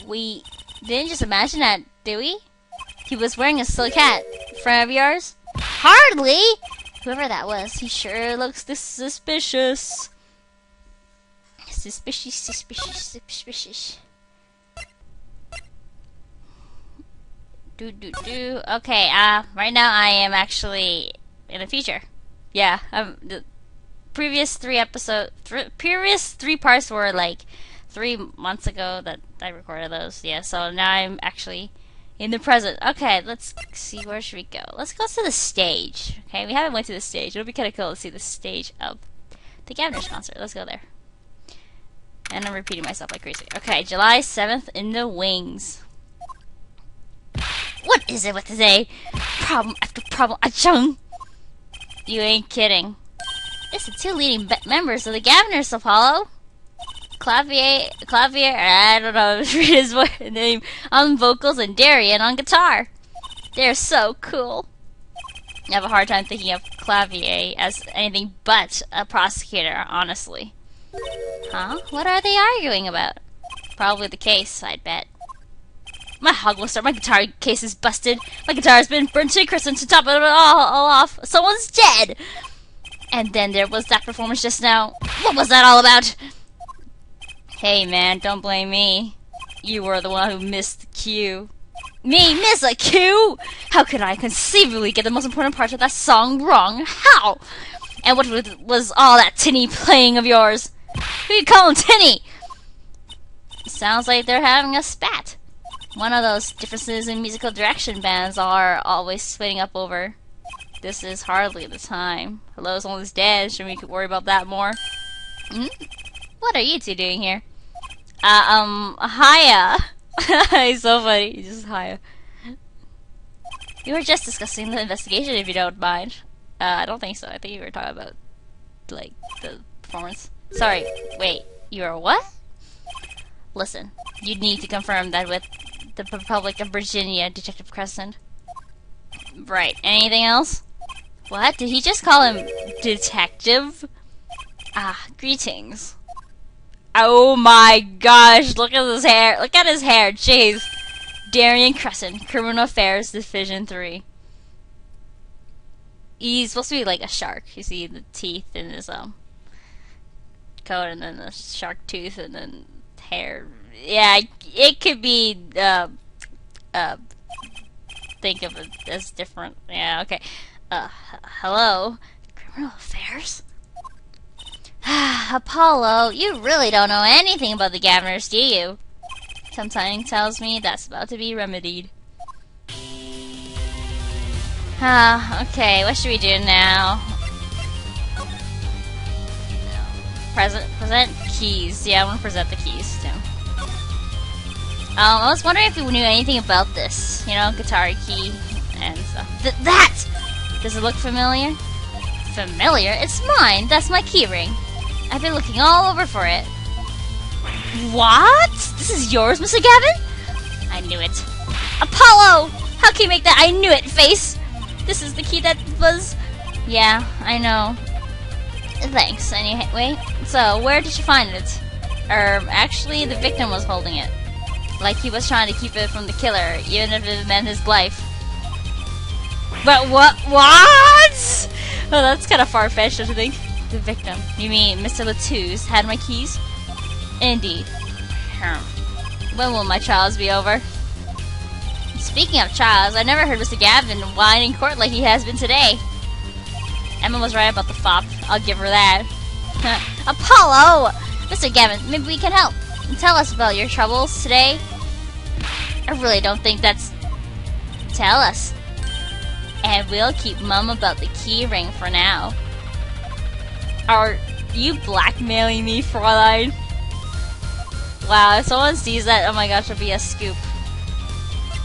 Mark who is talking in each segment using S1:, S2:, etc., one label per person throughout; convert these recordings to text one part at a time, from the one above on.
S1: We didn't just imagine that, did we? He was wearing a silk hat. Friend of yours? Hardly! Whoever that was, he sure looks suspicious. Suspicious. Okay, right now I am actually in the future. Yeah, the previous three parts were like 3 months ago that I recorded those. Yeah, so now I'm actually in the present. Okay, let's see, where should we go? Let's go to the stage. Okay, we haven't went to the stage. It'll be kind of cool to see the stage of the Gaviners concert. Let's go there. And I'm repeating myself like crazy. Okay, July 7th in the wings. What is it with today? Problem after problem, achung! You ain't kidding. It's the two leading members of the Gaviners, Apollo. Klavier, I don't know, read his name, on vocals and Darian on guitar. They're so cool. I have a hard time thinking of Klavier as anything but a prosecutor, honestly. Huh? What are they arguing about? Probably the case, I'd bet. My hog will start. My guitar case is busted. My guitar has been burnt to a crisp, and to top it all off, someone's dead! And then there was that performance just now. What was that all about? Hey man, don't blame me. You were the one who missed the cue. Me miss a cue? How could I conceivably get the most important part of that song wrong? How? And what was all that tinny playing of yours? Who you calling tinny? Sounds like they're having a spat. One of those differences in musical direction bands are always splitting up over. This is hardly the time. Hello's almost dead. Should we worry about that more? What are you two doing here? Hiya. He's so funny. He's just hiya. We were just discussing the investigation, if you don't mind. I don't think so. I think you were talking about, like, the performance. Sorry. Wait. You were what? Listen. You need to confirm that with the Republic of Virginia, Detective Crescent. Right. Anything else? What? Did he just call him Detective? Greetings. Oh my gosh, look at his hair. Look at his hair, jeez. Darian Crescent, Criminal Affairs Division 3. He's supposed to be like a shark. You see the teeth in his coat, and then the shark tooth, and then hair. Yeah, it could be think of it as different. Yeah, okay. Hello? Criminal Affairs? Apollo, you really don't know anything about the Gaviners, do you? Something tells me that's about to be remedied. Okay, what should we do now? Present keys. Yeah, I want to present the keys, too. I was wondering if you knew anything about this. You know, guitar key and stuff. That! Does it look familiar? Familiar? It's mine. That's my key ring. I've been looking all over for it. What? This is yours, Mr. Gavin? I knew it. Apollo! How can you make that I knew it face? This is the key that was... Yeah, I know. Thanks, anyway. So, where did you find it? Actually, the victim was holding it. Like he was trying to keep it from the killer, even if it meant his life. But what? Oh, that's kind of far-fetched, don't you think? The victim. You mean Mr. Latouche had my keys? Indeed. When will my trials be over? Speaking of trials, I never heard Mr. Gavin whine in court like he has been today. Emma was right about the fop. I'll give her that. Apollo! Mr. Gavin, maybe we can help. Tell us about your troubles today. I really don't think that's... Tell us. And we'll keep mum about the key ring for now. Are you blackmailing me, Fräulein? Wow, if someone sees that, oh my gosh, it'll be a scoop.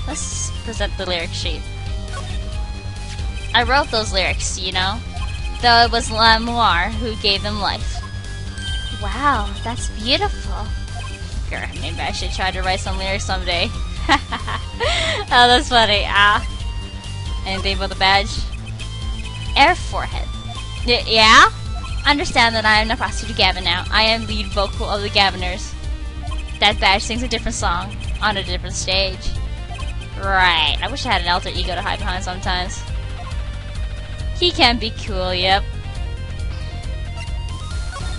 S1: Let's present the lyric sheet. I wrote those lyrics, you know? Though it was Lamoire who gave them life. Wow, that's beautiful. Girl, maybe I should try to write some lyrics someday. Oh, that's funny. Anything about the badge? Air forehead. Yeah? Understand that I am not prosecutor Gavin now. I am lead vocal of the Gaviners. That badge sings a different song. on a different stage. Right. I wish I had an alter ego to hide behind sometimes. He can be cool, yep.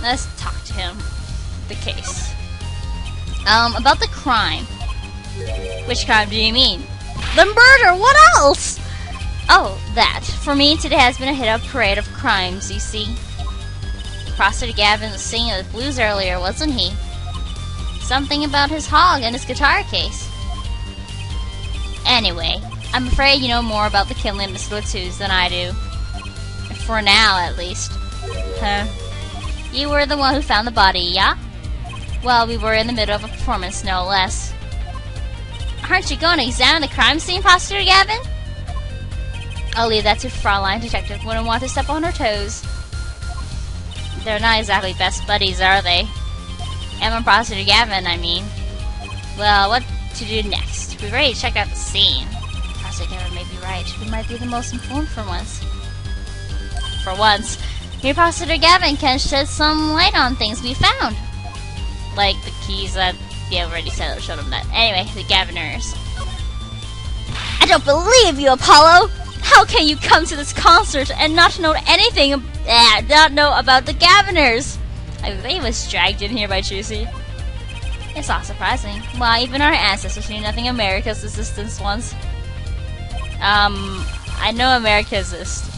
S1: Let's talk to him. The case. About the crime. Which crime do you mean? The murder! What else? Oh, that. For me, today has been a hit-up parade of crimes, you see. Prostitute Gavin was singing the blues earlier, wasn't he? Something about his hog and his guitar case. Anyway, I'm afraid you know more about the killing of Mr. Latouche than I do. For now, at least. Huh? You were the one who found the body, yeah? Well, we were in the middle of a performance, no less. Aren't you going to examine the crime scene, Prostitute Gavin? I'll leave that to Fraulein Detective. Wouldn't want to step on her toes. They're not exactly best buddies, are they? Emma and Prostitute Gavin, I mean. Well, what to do next? We're ready to check out the scene. Prostitute Gavin may be right. We might be the most informed for once. For once. Maybe Prostitute Gavin can shed some light on things we found. Like the keys that... Yeah, we already said I showed them that. Anyway, the Gaviners. I don't believe you, Apollo! How can you come to this concert and not know anything, not know about the Gaviners? I believe it was dragged in here by Juicy. It's not surprising. Well, even our ancestors knew nothing of America's existence once. I know America exists.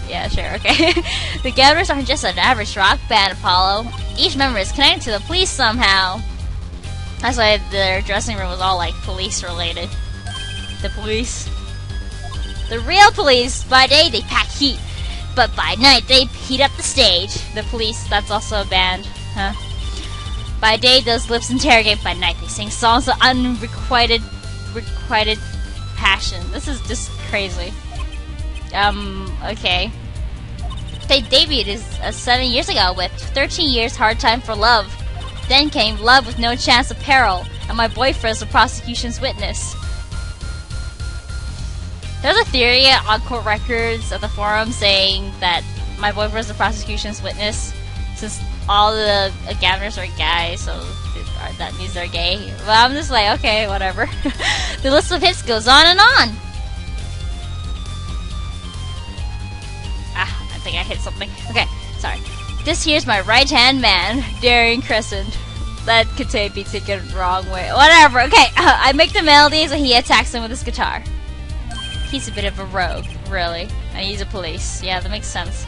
S1: Yeah, sure, okay. The Gaviners aren't just an average rock band, Apollo. Each member is connected to the police somehow. That's why their dressing room was all, like, police-related. The police. The real police, by day they pack heat, but by night they heat up the stage. The police, that's also a band, huh? By day those lips interrogate, by night they sing songs of unrequited passion. This is just crazy. Okay. They debuted 7 years ago with 13 Years Hard Time for Love. Then came Love with No Chance of Peril, and My Boyfriend's the Prosecution's Witness. There's a theory on court records of the forum saying that My Boyfriend's the Prosecution's Witness, since all the Gaviners are guys, so that means they're gay. Well, I'm just like, okay, whatever. The list of hits goes on and on. I think I hit something. Okay, sorry. This here's my right-hand man, Daring Crescent. That could be taken the wrong way. Whatever, okay. I make the melodies and he attacks him with his guitar. He's a bit of a rogue, really. And he's a police. Yeah, that makes sense.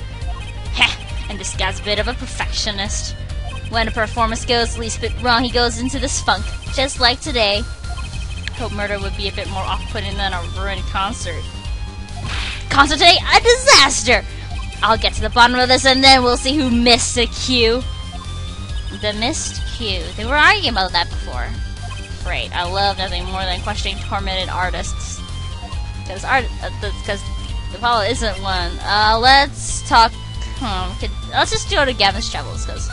S1: Heh, and this guy's a bit of a perfectionist. When a performance goes the least bit wrong, he goes into this funk, just like today. Hope murder would be a bit more off-putting than a ruined concert. Concert today, a disaster! I'll get to the bottom of this and then we'll see who missed the cue. The missed cue. They were arguing about that before. Great, I love nothing more than questioning tormented artists. Because Apollo isn't one. Let's talk. Let's just go to Gavin's Travels, because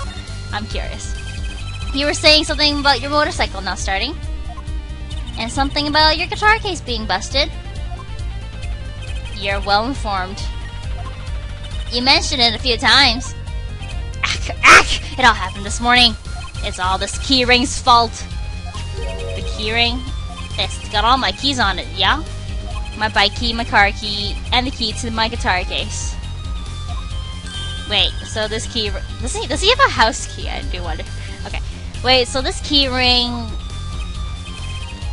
S1: I'm curious. You were saying something about your motorcycle not starting, and something about your guitar case being busted. You're well informed. You mentioned it a few times. Ack! It all happened this morning. It's all this keyring's fault. The keyring? It's got all my keys on it, yeah? My bike key, my car key, and the key to my guitar case. Wait, so this key... Does he have a house key? I do wonder. Okay. Wait, so this key ring...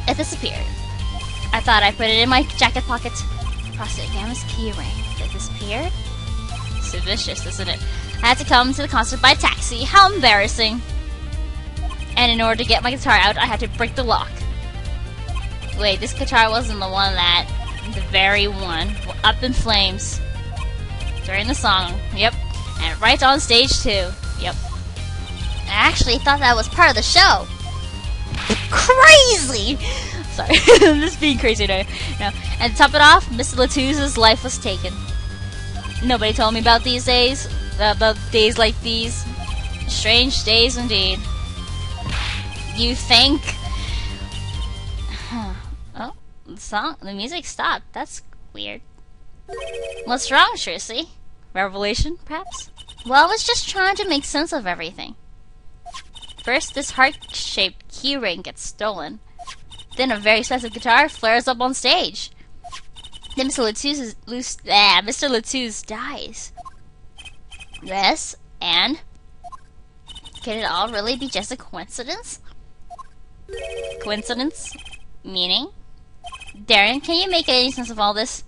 S1: It disappeared. I thought I put it in my jacket pocket. Prostitute Gavin's key ring. It disappeared? So vicious, isn't it? I had to come to the concert by taxi. How embarrassing. And in order to get my guitar out, I had to break the lock. Wait, this guitar wasn't the one that... The very one. Up in flames. During the song. Yep. And right on stage too. Yep. I actually thought that was part of the show. Crazy! Sorry. I'm just being crazy now. No. And to top it off, Mr. Latouche's life was taken. Nobody told me about these days. About days like these. Strange days indeed. You think... Oh. The music stopped. That's weird. What's wrong, Shirley? Revelation, perhaps? Well, I was just trying to make sense of everything. First, this heart-shaped keyring gets stolen. Then a very expensive guitar flares up on stage. Then Mr. Latouche dies. Yes, and can it all really be just a coincidence? Coincidence? Meaning? Darren, can you make any sense of all this?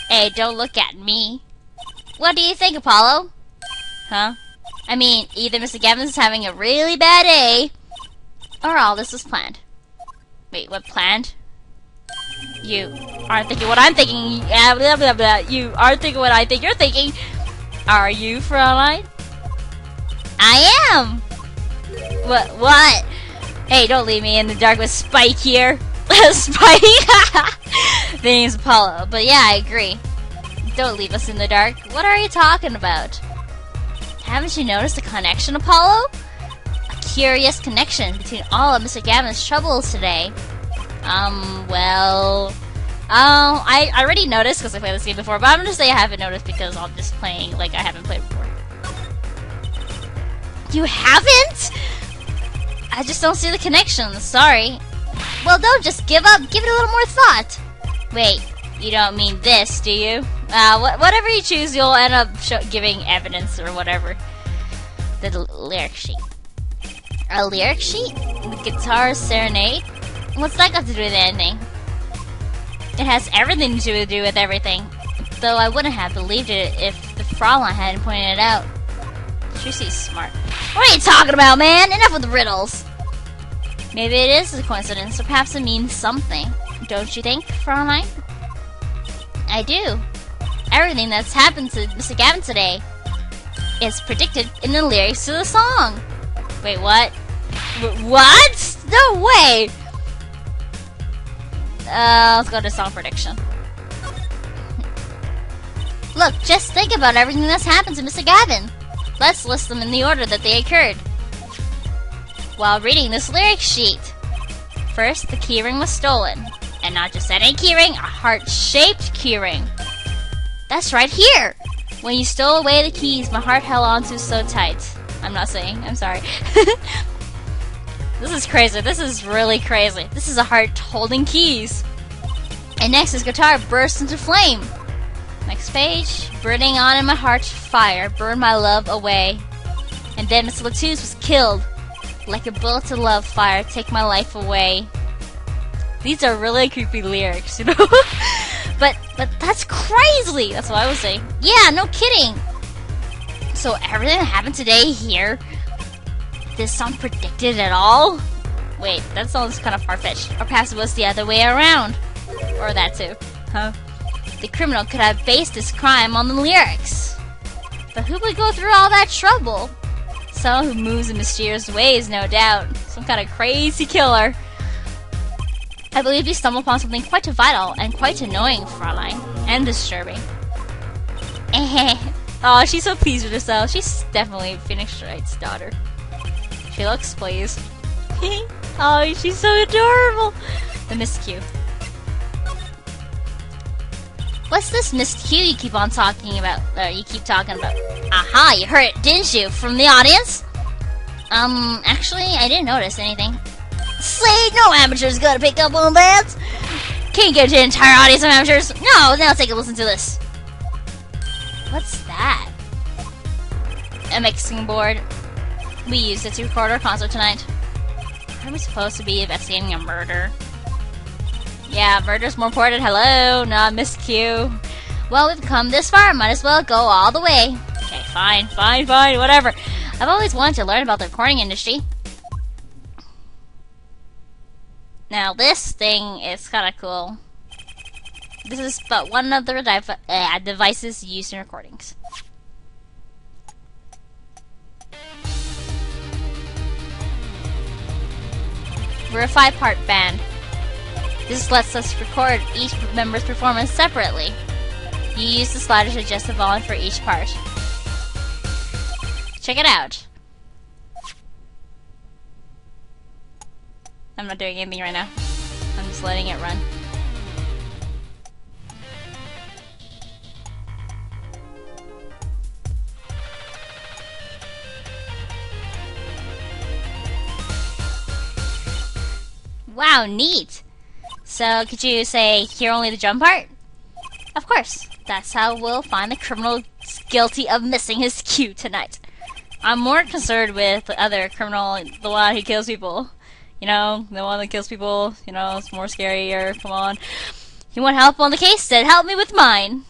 S1: Hey, don't look at me. What do you think, Apollo? Huh? I mean, either Mr. Gavin is having a really bad day, or all this was planned. Wait, what planned? You aren't thinking what I'm thinking. Blah, blah, blah. You aren't thinking what I think you're thinking. Are you, Fraulein? I am! What? Hey, don't leave me in the dark with Spike here. Spike? The name's Apollo, but yeah, I agree. Don't leave us in the dark. What are you talking about? Haven't you noticed a connection, Apollo? A curious connection between all of Mr. Gavin's troubles today. I already noticed because I played this game before, but I'm gonna say I haven't noticed because I'm just playing like I haven't played before. You haven't? I just don't see the connection, sorry. Well, don't just give up, give it a little more thought. Wait, you don't mean this, do you? Whatever you choose, you'll end up giving evidence or whatever. The lyric sheet. A lyric sheet? The guitar Serenade? What's that got to do with anything? It has everything to do with everything. Though I wouldn't have believed it if the Fraulein hadn't pointed it out. She's smart. What are you talking about, man? Enough with the riddles. Maybe it is a coincidence, or perhaps it means something. Don't you think, Fraulein? I do. Everything that's happened to Mr. Gavin today is predicted in the lyrics to the song. Wait, what? What? No way! Let's go to song prediction. Look, just think about everything that's happened to Mr. Gavin. Let's list them in the order that they occurred while reading this lyric sheet. First, the keyring was stolen. And not just any keyring, a heart-shaped keyring. That's right here! When you stole away the keys my heart held onto so tight. I'm not saying, I'm sorry. This is crazy, this is really crazy. This is a heart holding keys. And next, his guitar bursts into flame. Next page, burning on in my heart, fire, burn my love away. And then Mr. Latouche was killed. Like a bullet to love, fire, take my life away. These are really creepy lyrics, you know? but that's crazy! That's what I was saying. Yeah, no kidding! So everything that happened today here, this song predicted at all? Wait, that sounds kind of far-fetched. Or perhaps it was the other way around. Or that too. Huh? The criminal could have based his crime on the lyrics. But who would go through all that trouble? Someone who moves in mysterious ways, no doubt. Some kind of crazy killer. I believe you stumbled upon something quite vital and quite annoying, Fraulein. And disturbing. Oh, she's so pleased with herself. She's definitely Phoenix Wright's daughter. She looks pleased. Oh, she's so adorable. The miscue. What's this miscue you keep on talking about? You keep talking about. Aha, you heard it, didn't you? From the audience? Actually, I didn't notice anything. Say, no amateur's gonna pick up on that. Can't get an entire audience of amateurs. No, now take a listen to this. What's that? A mixing board. We used it to record our concert tonight. Are we supposed to be investigating a murder? Yeah, murder's more important. Hello, not miscue. Well, we've come this far. Might as well go all the way. Okay, fine, whatever. I've always wanted to learn about the recording industry. Now, this thing is kind of cool. This is but one of the devices used in recordings. We're a 5-part band. This lets us record each member's performance separately. You use the slider to adjust the volume for each part. Check it out. I'm not doing anything right now. I'm just letting it run. How neat! So, could you say, hear only the drum part? Of course. That's how we'll find the criminal guilty of missing his cue tonight. I'm more concerned with the other criminal, the one who kills people. You know, the one that kills people, you know, it's more scarier, come on. You want help on the case? Then help me with mine.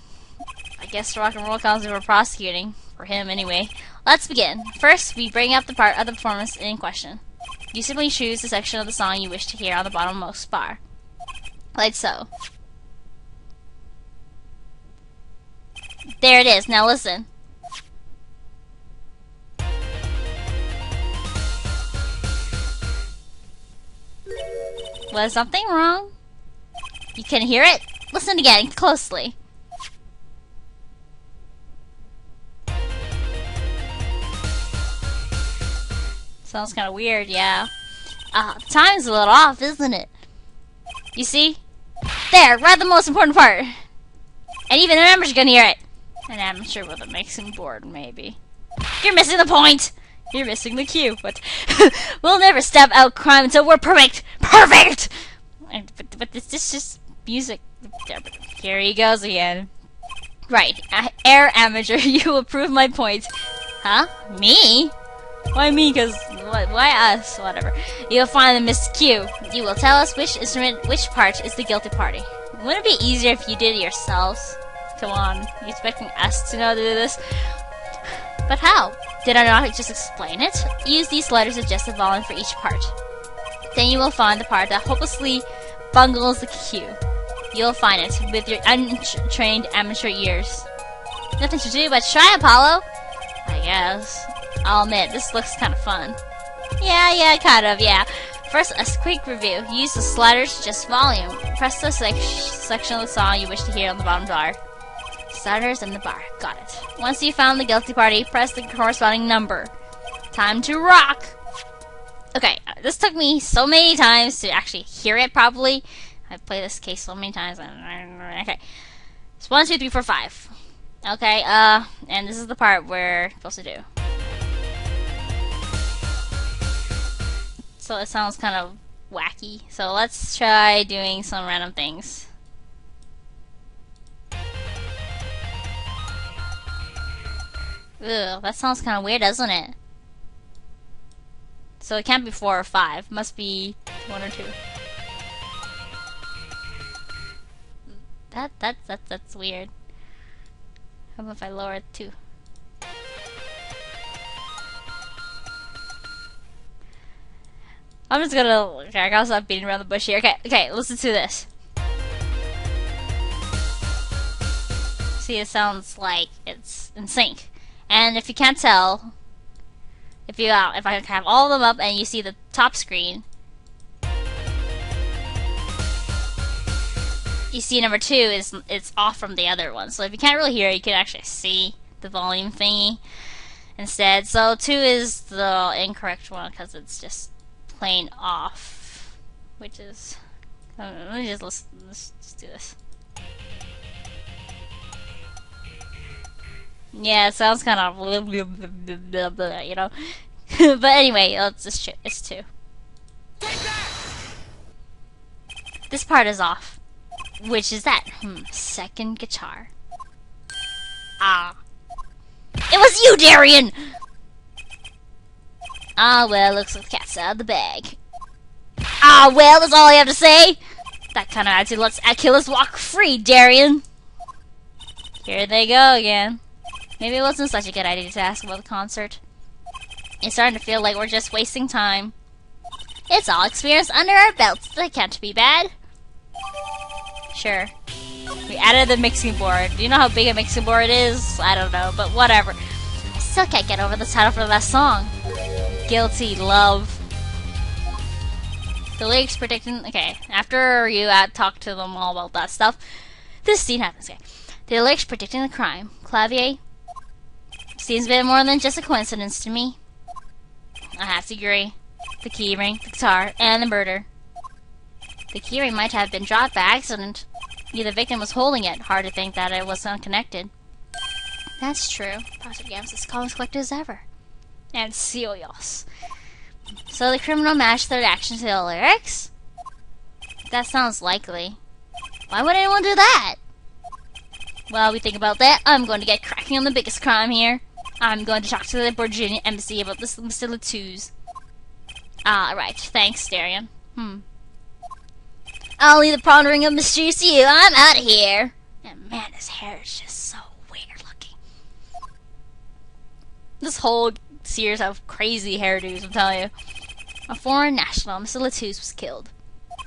S1: I guess the rock and roll counts for prosecuting. For him, anyway. Let's begin. First, we bring up the part of the performance in question. You simply choose the section of the song you wish to hear on the bottommost bar. Like so. There it is. Now listen. Was something wrong? You can hear it? Listen again, closely. Sounds kind of weird, yeah. The time's a little off, isn't it? You see? There, right at the most important part. And even the members can hear it. An amateur with a mixing board, maybe. You're missing the point! You're missing the cue, but we'll never step out crime until we're perfect! Perfect! But this is just music. Here he goes again. Right, air amateur, you will prove my point. Huh? Me? Why me? Cause why us? Whatever. You'll find the missed cue. You will tell us which instrument, which part is the guilty party. Wouldn't it be easier if you did it yourselves? Come on, you expecting us to know how to do this? But how? Did I not just explain it? Use these letters to adjust the volume for each part. Then you will find the part that hopelessly bungles the cue. You'll find it with your untrained amateur ears. Nothing to do but try, Apollo. I guess. I'll admit, this looks kind of fun. Yeah, kind of, yeah. First, a quick review. Use the sliders to adjust volume. Press the section of the song you wish to hear on the bottom bar. Sliders and the bar. Got it. Once you found the guilty party, press the corresponding number. Time to rock! Okay, this took me so many times to actually hear it properly. I've played this case so many times. Okay. It's 1, 2, 3, 4, 5. Okay, and this is the part we're supposed to do. So it sounds kind of wacky. So let's try doing some random things. Ugh, that sounds kind of weird, doesn't it? So it can't be 4 or 5. Must be 1 or 2. That's weird. How about if I lower it to 2? I'm just gonna. Okay, I gotta stop beating around the bush here. Okay, listen to this. See, it sounds like it's in sync. And if you can't tell, if I have all of them up and you see the top screen, you see number 2 it's off from the other one. So if you can't really hear it, you can actually see the volume thingy instead. So 2 is the incorrect one because it's just plain off, which is let me just let's do this. Yeah, it sounds kind of you know. But anyway, it's 2. This part is off. Which is that? Second guitar. Ah. It was you, Darian! Ah, well, looks like the cat's out of the bag. Ah, well, that's all I have to say. That kind of attitude lets killers walk free, Darian. Here they go again. Maybe it wasn't such a good idea to ask about the concert. It's starting to feel like we're just wasting time. It's all experience under our belts. That can't be bad. Sure. We added the mixing board. Do you know how big a mixing board is? I don't know, but whatever. I still can't get over the title for that song. Guilty Love. The lyrics predicting. Okay, after you talk to them all about that stuff, this scene happens. Okay, the lyrics predicting the crime. Klavier seems a bit more than just a coincidence to me. I have to agree. The keyring, the guitar, and the murder. The keyring might have been dropped by accident. The victim was holding it. Hard to think that it was unconnected. That's true. Project Yams is comics collected as ever. And serious. So the criminal matched their reaction to the lyrics? That sounds likely. Why would anyone do that? While we think about that, I'm going to get cracking on the biggest crime here. I'm going to talk to the Virginia embassy about this Mr. Latouze. Ah, right. Thanks, Darian. I'll leave the pondering of mysteries to you. I'm out of here. And man, his hair is just so weird looking. This whole series have crazy hairdos, I'm telling you. A foreign national, Mr. Latouze, was killed.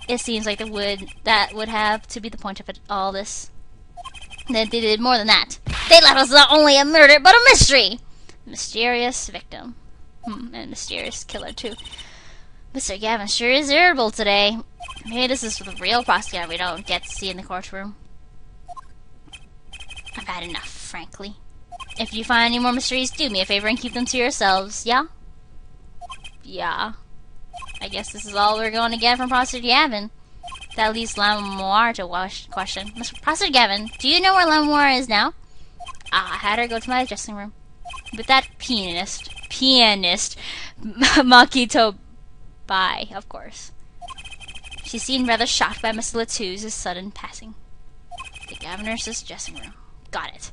S1: It seems like that would have to be the point of it, all this. They did more than that. They left us not only a murder, but a mystery! Mysterious victim. And mysterious killer, too. Mr. Gavin sure is irritable today. Maybe this is the real prosecutor we don't get to see in the courtroom. I've had enough, frankly. If you find any more mysteries, do me a favor and keep them to yourselves, yeah? Yeah. I guess this is all we're going to get from Prosecutor Gavin. That leaves Lamoire to question. Mr. Prosecutor Gavin, do you know where Lamoire is now? I had her go to my dressing room. With that pianist, Makito Bai, of course. She seemed rather shocked by Mr. Latouze's sudden passing. The governor's dressing room. Got it.